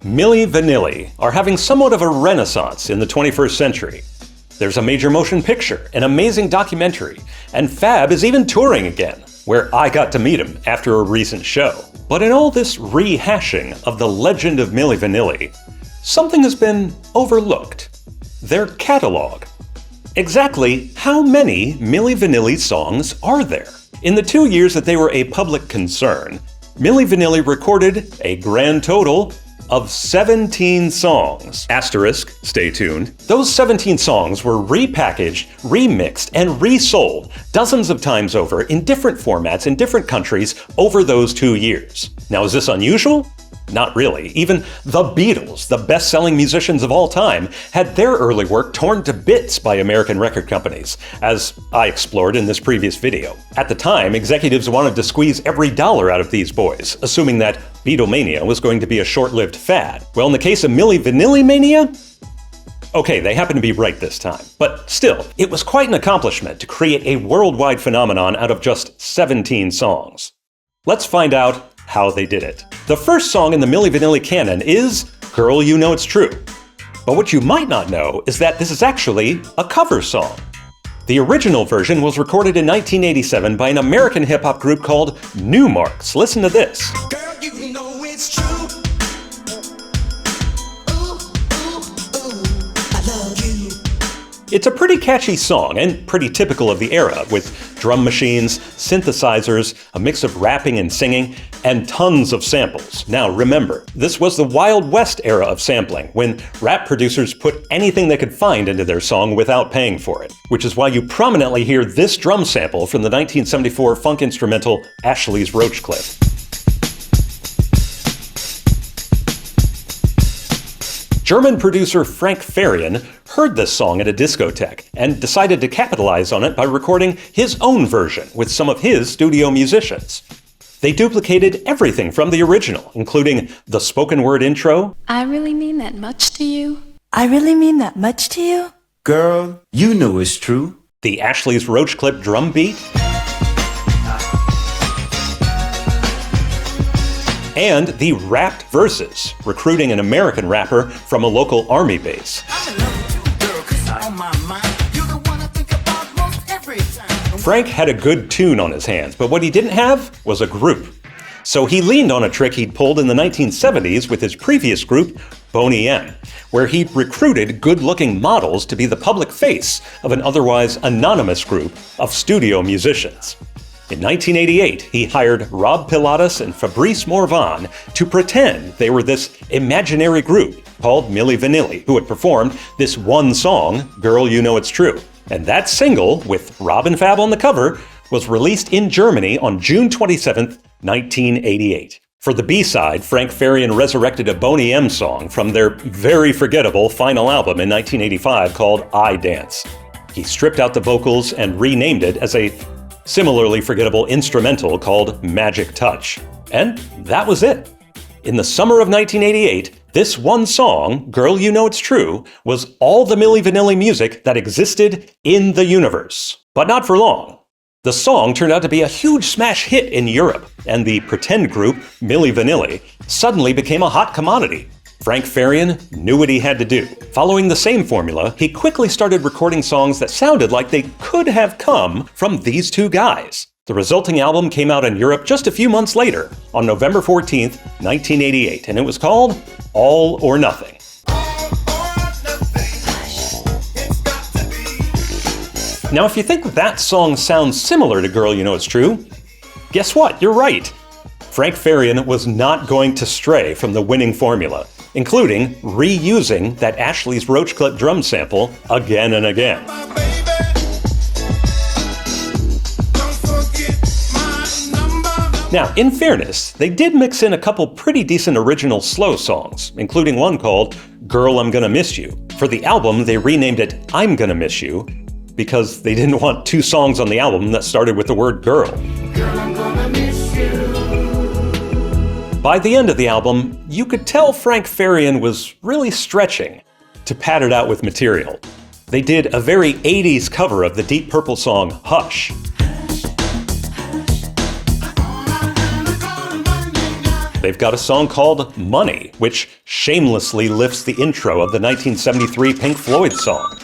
Milli Vanilli are having somewhat of a renaissance in the 21st century. There's a major motion picture, an amazing documentary, and Fab is even touring again, where I got to meet him after a recent show. But in all this rehashing of the legend of Milli Vanilli, something has been overlooked. Their catalog. Exactly how many Milli Vanilli songs are there? In the 2 years that they were a public concern, Milli Vanilli recorded a grand total of 17 songs. Asterisk, stay tuned. Those 17 songs were repackaged, remixed, and resold dozens of times over in different formats in different countries over those 2 years. Now, is this unusual? Not really. Even the Beatles, the best-selling musicians of all time, had their early work torn to bits by American record companies, as I explored in this previous video. At the time, executives wanted to squeeze every dollar out of these boys, assuming that Beatlemania was going to be a short-lived fad. Well, in the case of Milli Vanilli mania, okay, they happen to be right this time. But still, it was quite an accomplishment to create a worldwide phenomenon out of just 17 songs. Let's find out how they did it. The first song in the Milli Vanilli canon is Girl, You Know It's True. But what you might not know is that this is actually a cover song. The original version was recorded in 1987 by an American hip-hop group called Numarx. Listen to this. Girl, you know it's true. Ooh, ooh, ooh, I love you. It's a pretty catchy song and pretty typical of the era, with drum machines, synthesizers, a mix of rapping and singing, and tons of samples. Now remember, this was the Wild West era of sampling, when rap producers put anything they could find into their song without paying for it. Which is why you prominently hear this drum sample from the 1974 funk instrumental Ashley's Roach Clip. German producer Frank Farian heard this song at a discotheque and decided to capitalize on it by recording his own version with some of his studio musicians. They duplicated everything from the original, including the spoken word intro. I really mean that much to you. I really mean that much to you? Girl, you know it's true. The Ashley's Roach Clip drum beat. And the rapped verses, recruiting an American rapper from a local army base. Frank had a good tune on his hands, but what he didn't have was a group. So he leaned on a trick he'd pulled in the 1970s with his previous group, Boney M, where he recruited good-looking models to be the public face of an otherwise anonymous group of studio musicians. In 1988, he hired Rob Pilatus and Fabrice Morvan to pretend they were this imaginary group called Milli Vanilli, who had performed this one song, Girl, You Know It's True. And that single, with Rob and Fab on the cover, was released in Germany on June 27, 1988. For the B-side, Frank Farian resurrected a Boney M song from their very forgettable final album in 1985 called I Dance. He stripped out the vocals and renamed it as a similarly forgettable instrumental called Magic Touch. And that was it. In the summer of 1988, this one song, Girl, You Know It's True, was all the Milli Vanilli music that existed in the universe. But not for long. The song turned out to be a huge smash hit in Europe, and the pretend group, Milli Vanilli, suddenly became a hot commodity. Frank Farian knew what he had to do. Following the same formula, he quickly started recording songs that sounded like they could have come from these two guys. The resulting album came out in Europe just a few months later, on November 14th, 1988, and it was called All or Nothing. Now, if you think that song sounds similar to Girl, You Know It's True, guess what? You're right. Frank Farian was not going to stray from the winning formula, including reusing that Ashley's Roach Clip drum sample again and again. Now, in fairness, they did mix in a couple pretty decent original slow songs, including one called Girl, I'm Gonna Miss You. For the album, they renamed it I'm Gonna Miss You, because they didn't want two songs on the album that started with the word girl. Girl, I'm gonna miss you. By the end of the album, you could tell Frank Farian was really stretching to pad it out with material. They did a very 80s cover of the Deep Purple song Hush. They've got a song called Money, which shamelessly lifts the intro of the 1973 Pink Floyd song.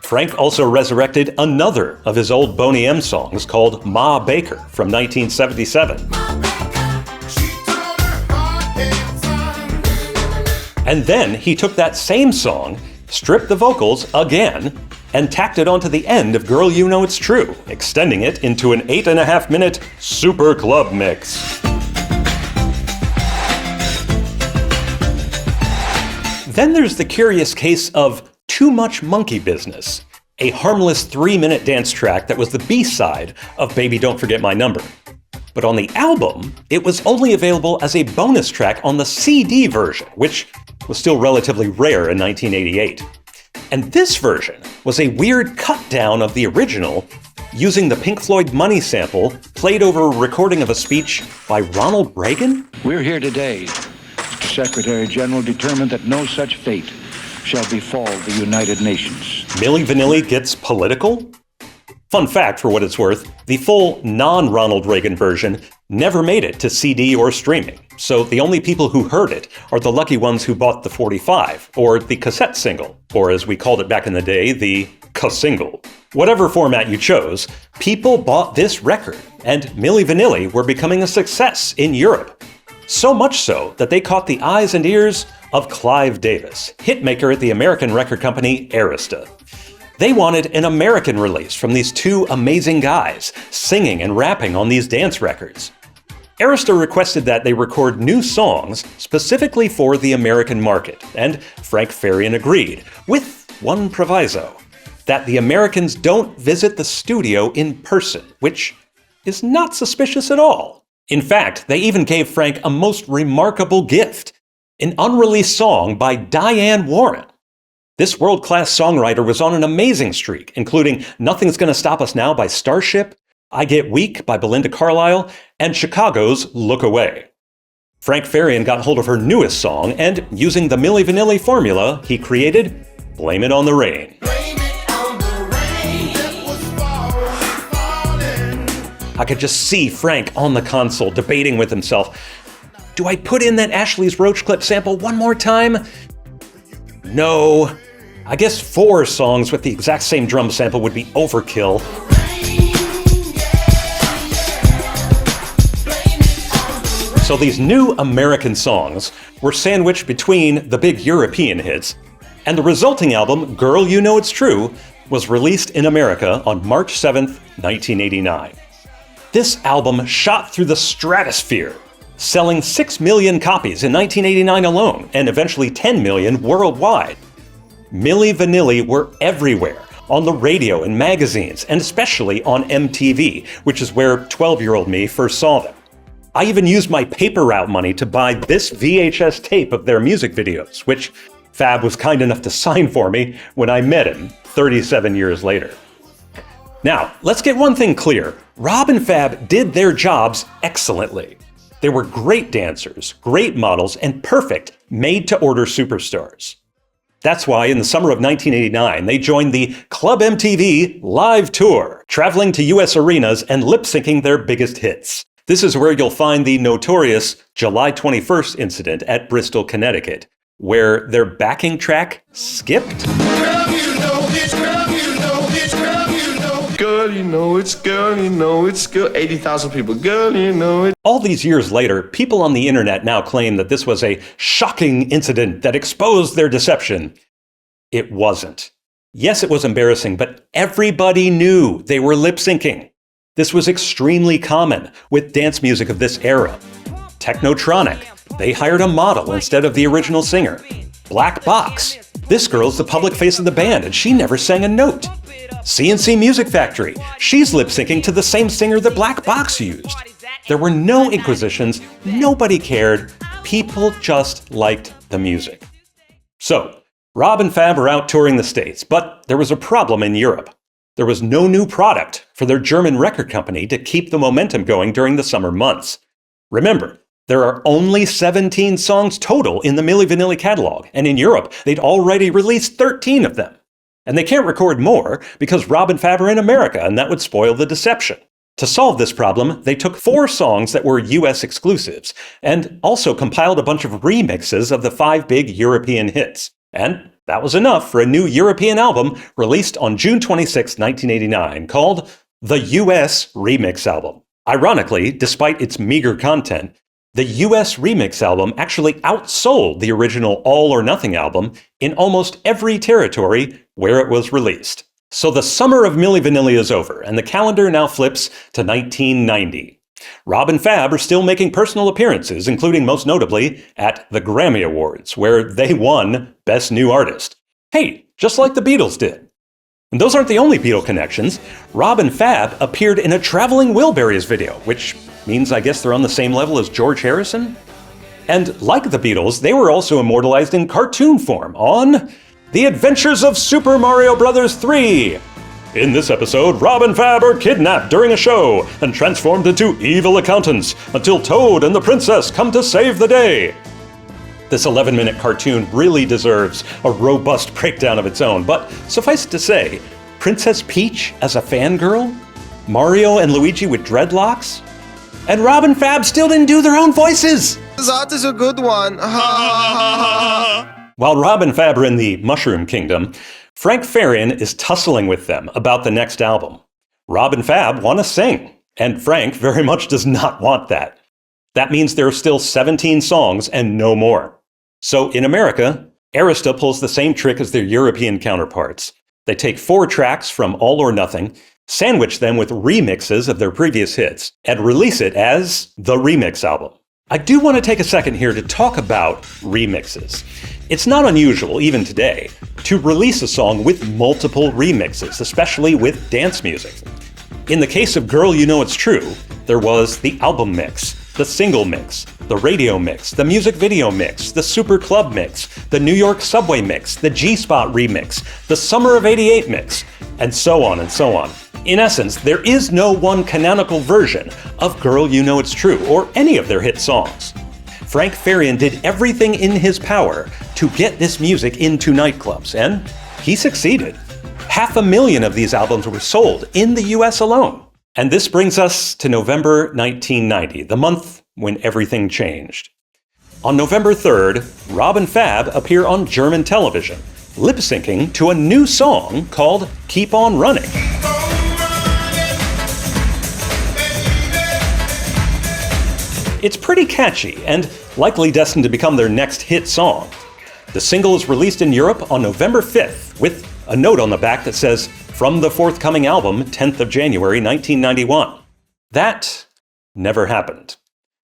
Frank also resurrected another of his old Boney M songs called Ma Baker from 1977. And then he took that same song, stripped the vocals again, and tacked it onto the end of Girl You Know It's True, extending it into an 8.5-minute super club mix. Then there's the curious case of Too Much Monkey Business, a harmless 3-minute dance track that was the B-side of Baby Don't Forget My Number. But on the album, it was only available as a bonus track on the CD version, which was still relatively rare in 1988. And this version was a weird cut-down of the original, using the Pink Floyd Money sample played over a recording of a speech by Ronald Reagan? We're here today, Mr. Secretary General, determined that no such fate shall befall the United Nations. Milli Vanilli gets political? Fun fact, for what it's worth, the full non-Ronald Reagan version never made it to CD or streaming, so the only people who heard it are the lucky ones who bought the 45, or the cassette single, or as we called it back in the day, the ca-single. Whatever format you chose, people bought this record, and Milli Vanilli were becoming a success in Europe. So much so that they caught the eyes and ears of Clive Davis, hitmaker at the American record company Arista. They wanted an American release from these two amazing guys, singing and rapping on these dance records. Arista requested that they record new songs specifically for the American market, and Frank Farian agreed, with one proviso, that the Americans don't visit the studio in person, which is not suspicious at all. In fact, they even gave Frank a most remarkable gift, an unreleased song by Diane Warren. This world-class songwriter was on an amazing streak, including Nothing's Gonna Stop Us Now by Starship, I Get Weak by Belinda Carlisle, and Chicago's Look Away. Frank Farian got hold of her newest song, and using the Milli Vanilli formula, he created Blame It on the Rain. I could just see Frank on the console debating with himself, do I put in that Ashley's Roach Clip sample one more time? No. I guess 4 songs with the exact same drum sample would be overkill. So these new American songs were sandwiched between the big European hits, and the resulting album, Girl You Know It's True, was released in America on March 7th, 1989. This album shot through the stratosphere, selling 6 million copies in 1989 alone, and eventually 10 million worldwide. Milli Vanilli were everywhere, on the radio and magazines, and especially on MTV, which is where 12-year-old me first saw them. I even used my paper route money to buy this VHS tape of their music videos, which Fab was kind enough to sign for me when I met him 37 years later. Now, let's get one thing clear. Rob and Fab did their jobs excellently. They were great dancers, great models, and perfect made-to-order superstars. That's why in the summer of 1989, they joined the Club MTV Live Tour, traveling to US arenas and lip-syncing their biggest hits. This is where you'll find the notorious July 21st incident at Bristol, Connecticut, where their backing track skipped. Girl, you know this, girl, you know this, girl, you know. Girl, you know it's girl, you know it's girl. 80,000 people, girl, you know it. All these years later, people on the internet now claim that this was a shocking incident that exposed their deception. It wasn't. Yes, it was embarrassing, but everybody knew they were lip-syncing. This was extremely common with dance music of this era. Technotronic. They hired a model instead of the original singer. Black Box. This girl's the public face of the band and she never sang a note. CNC Music Factory. She's lip-syncing to the same singer that Black Box used. There were no inquisitions, nobody cared, people just liked the music. So, Rob and Fab are out touring the States, but there was a problem in Europe. There was no new product for their German record company to keep the momentum going during the summer months. Remember, there are only 17 songs total in the Milli Vanilli catalog, and in Europe, they'd already released 13 of them. And they can't record more because Rob and Fab are in America, and that would spoil the deception. To solve this problem, they took 4 songs that were US exclusives, and also compiled a bunch of remixes of the 5 big European hits. And that was enough for a new European album released on June 26, 1989, called the US Remix Album. Ironically, despite its meager content, the US Remix Album actually outsold the original All or Nothing album in almost every territory where it was released. So the summer of Milli Vanilli is over, and the calendar now flips to 1990. Rob and Fab are still making personal appearances, including most notably at the Grammy Awards, where they won Best New Artist. Hey, just like the Beatles did. And those aren't the only Beatle connections. Rob and Fab appeared in a Traveling Wilburys video, which means I guess they're on the same level as George Harrison? And like the Beatles, they were also immortalized in cartoon form on The Adventures of Super Mario Bros. 3. In this episode, Rob and Fab are kidnapped during a show and transformed into evil accountants until Toad and the princess come to save the day. This 11-minute cartoon really deserves a robust breakdown of its own, but suffice it to say, Princess Peach as a fangirl? Mario and Luigi with dreadlocks? And Rob and Fab still didn't do their own voices! That is a good one. While Rob and Fab are in the Mushroom Kingdom, Frank Farian is tussling with them about the next album. Rob and Fab want to sing, and Frank very much does not want that. That means there are still 17 songs and no more. So in America, Arista pulls the same trick as their European counterparts. They take 4 tracks from All or Nothing, sandwich them with remixes of their previous hits, and release it as the Remix Album. I do want to take a second here to talk about remixes. It's not unusual, even today, to release a song with multiple remixes, especially with dance music. In the case of Girl You Know It's True, there was the album mix, the single mix, the radio mix, the music video mix, the Super Club mix, the New York Subway mix, the G-Spot remix, the Summer of '88 mix, and so on and so on. In essence, there is no one canonical version of Girl You Know It's True or any of their hit songs. Frank Farian did everything in his power to get this music into nightclubs, and he succeeded. 500,000 of these albums were sold in the US alone. And this brings us to November 1990, the month when everything changed. On November 3rd, Rob and Fab appear on German television, lip-syncing to a new song called Keep On Running. It's pretty catchy and likely destined to become their next hit song. The single is released in Europe on November 5th with a note on the back that says, "From the forthcoming album, 10th of January, 1991. That never happened.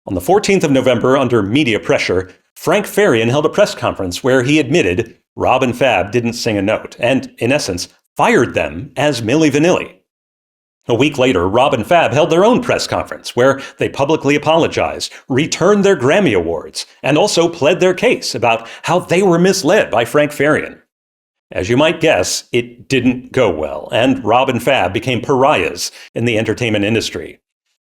On the 14th of November, under media pressure, Frank Farian held a press conference where he admitted Rob and Fab didn't sing a note and, in essence, fired them as Milli Vanilli. A week later, Rob and Fab held their own press conference where they publicly apologized, returned their Grammy Awards, and also pled their case about how they were misled by Frank Farian. As you might guess, it didn't go well, and Rob and Fab became pariahs in the entertainment industry.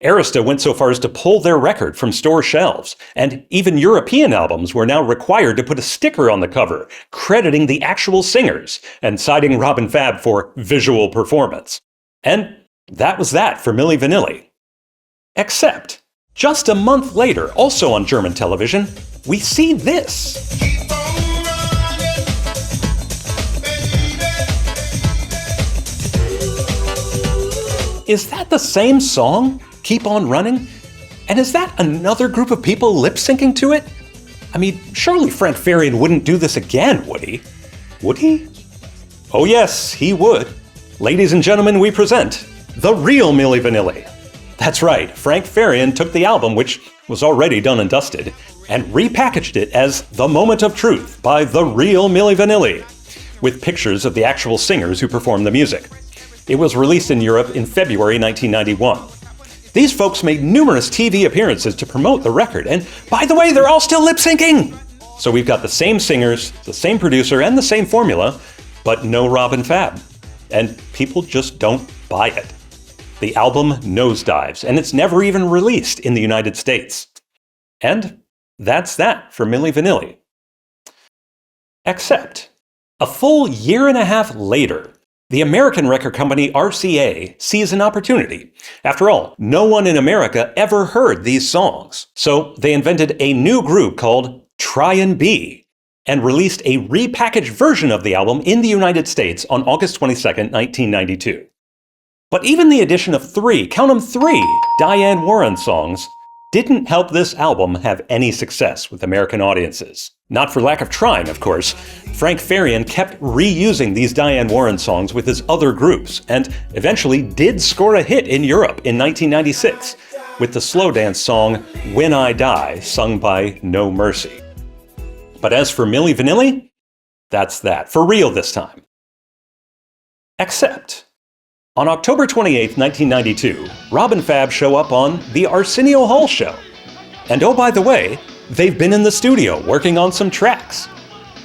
Arista went so far as to pull their record from store shelves, and even European albums were now required to put a sticker on the cover, crediting the actual singers and citing Rob and Fab for visual performance. And that was that for Milli Vanilli. Except, just a month later, also on German television, we see this. Is that the same song, Keep On Running? And is that another group of people lip-syncing to it? I mean, surely Frank Farian wouldn't do this again, would he? Would he? Oh yes, he would. Ladies and gentlemen, we present the real Milli Vanilli. That's right, Frank Farian took the album, which was already done and dusted, and repackaged it as The Moment of Truth by the real Milli Vanilli, with pictures of the actual singers who performed the music. It was released in Europe in February 1991. These folks made numerous TV appearances to promote the record, and by the way, they're all still lip-syncing! So we've got the same singers, the same producer, and the same formula, but no Rob and Fab. And people just don't buy it. The album nosedives, and it's never even released in the United States. And that's that for Milli Vanilli. Except, a full year and a half later, the American record company RCA sees an opportunity. After all, no one in America ever heard these songs. So they invented a new group called Tryin' B and released a repackaged version of the album in the United States on August 22, 1992. But even the addition of three Diane Warren songs didn't help this album have any success with American audiences. Not for lack of trying, of course. Frank Farian kept reusing these Diane Warren songs with his other groups, and eventually did score a hit in Europe in 1996 with the slow dance song When I Die, sung by No Mercy. But as for Milli Vanilli, that's that, for real this time. Except, on October 28, 1992, Rob and Fab show up on The Arsenio Hall Show. And oh, by the way, they've been in the studio working on some tracks.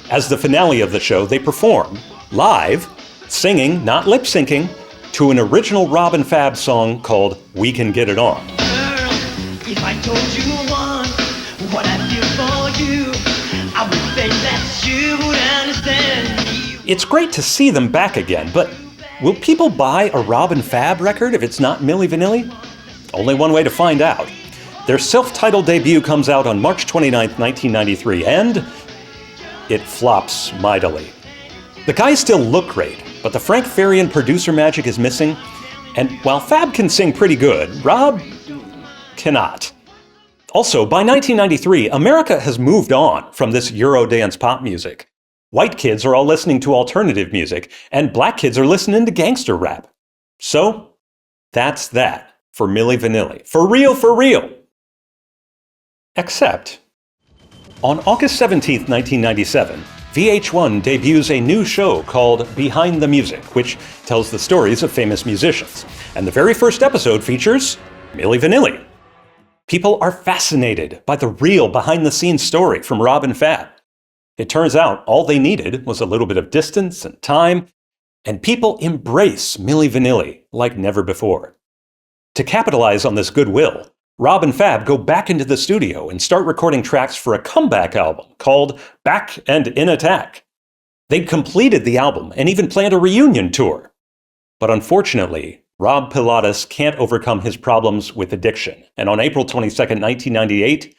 As the finale of the show, they perform, live, singing, not lip-syncing, to an original Rob and Fab song called We Can Get It On. Girl, if I told you once what I feel for you, I would think that you would understand me. It's great to see them back again, but will people buy a Rob and Fab record if it's not Milli Vanilli? Only one way to find out. Their self-titled debut comes out on March 29, 1993, and it flops mightily. The guys still look great, but the Frank Farian producer magic is missing, and while Fab can sing pretty good, Rob cannot. Also, by 1993, America has moved on from this Eurodance pop music. White kids are all listening to alternative music, and black kids are listening to gangster rap. So, that's that for Milli Vanilli. For real, for real! Except, on August 17, 1997, VH1 debuts a new show called Behind the Music, which tells the stories of famous musicians. And the very first episode features Milli Vanilli. People are fascinated by the real behind-the-scenes story from Rob and Fab. It turns out all they needed was a little bit of distance and time, and people embrace Milli Vanilli like never before. To capitalize on this goodwill, Rob and Fab go back into the studio and start recording tracks for a comeback album called Back and in Attack. They'd completed the album and even planned a reunion tour. But unfortunately, Rob Pilatus can't overcome his problems with addiction, and on April 22, 1998,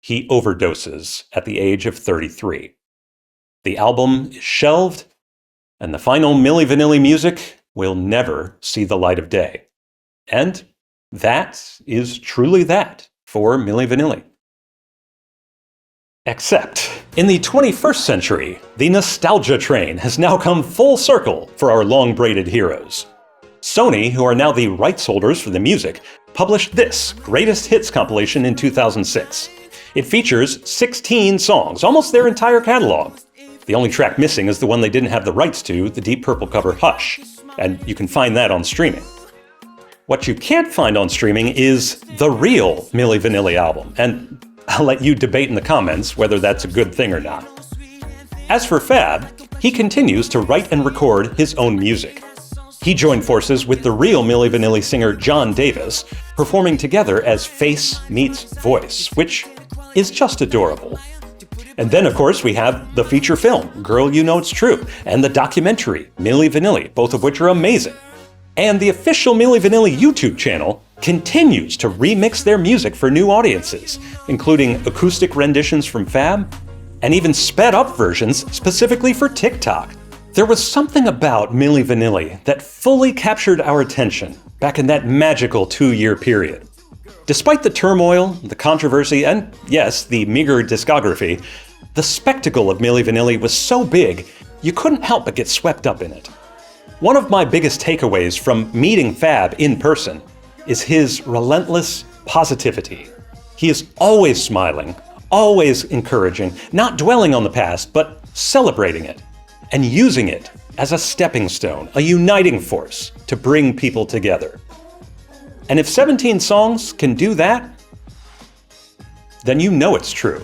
he overdoses at the age of 33. The album is shelved, and the final Milli Vanilli music will never see the light of day. And that is truly that for Milli Vanilli. Except, in the 21st century, the nostalgia train has now come full circle for our long-braided heroes. Sony, who are now the rights holders for the music, published this greatest hits compilation in 2006. It features 16 songs, almost their entire catalog. The only track missing is the one they didn't have the rights to, the Deep Purple cover Hush, and you can find that on streaming. What you can't find on streaming is the real Milli Vanilli album, and I'll let you debate in the comments whether that's a good thing or not. As for Fab, he continues to write and record his own music. He joined forces with the real Milli Vanilli singer John Davis, performing together as Face meets Voice, which is just adorable. And then, of course, we have the feature film, Girl You Know It's True, and the documentary, Milli Vanilli, both of which are amazing. And the official Milli Vanilli YouTube channel continues to remix their music for new audiences, including acoustic renditions from Fab, and even sped-up versions specifically for TikTok. There was something about Milli Vanilli that fully captured our attention back in that magical 2-year period. Despite the turmoil, the controversy, and yes, the meager discography, the spectacle of Milli Vanilli was so big, you couldn't help but get swept up in it. One of my biggest takeaways from meeting Fab in person is his relentless positivity. He is always smiling, always encouraging, not dwelling on the past, but celebrating it, and using it as a stepping stone, a uniting force to bring people together. And if 17 songs can do that, then you know it's true.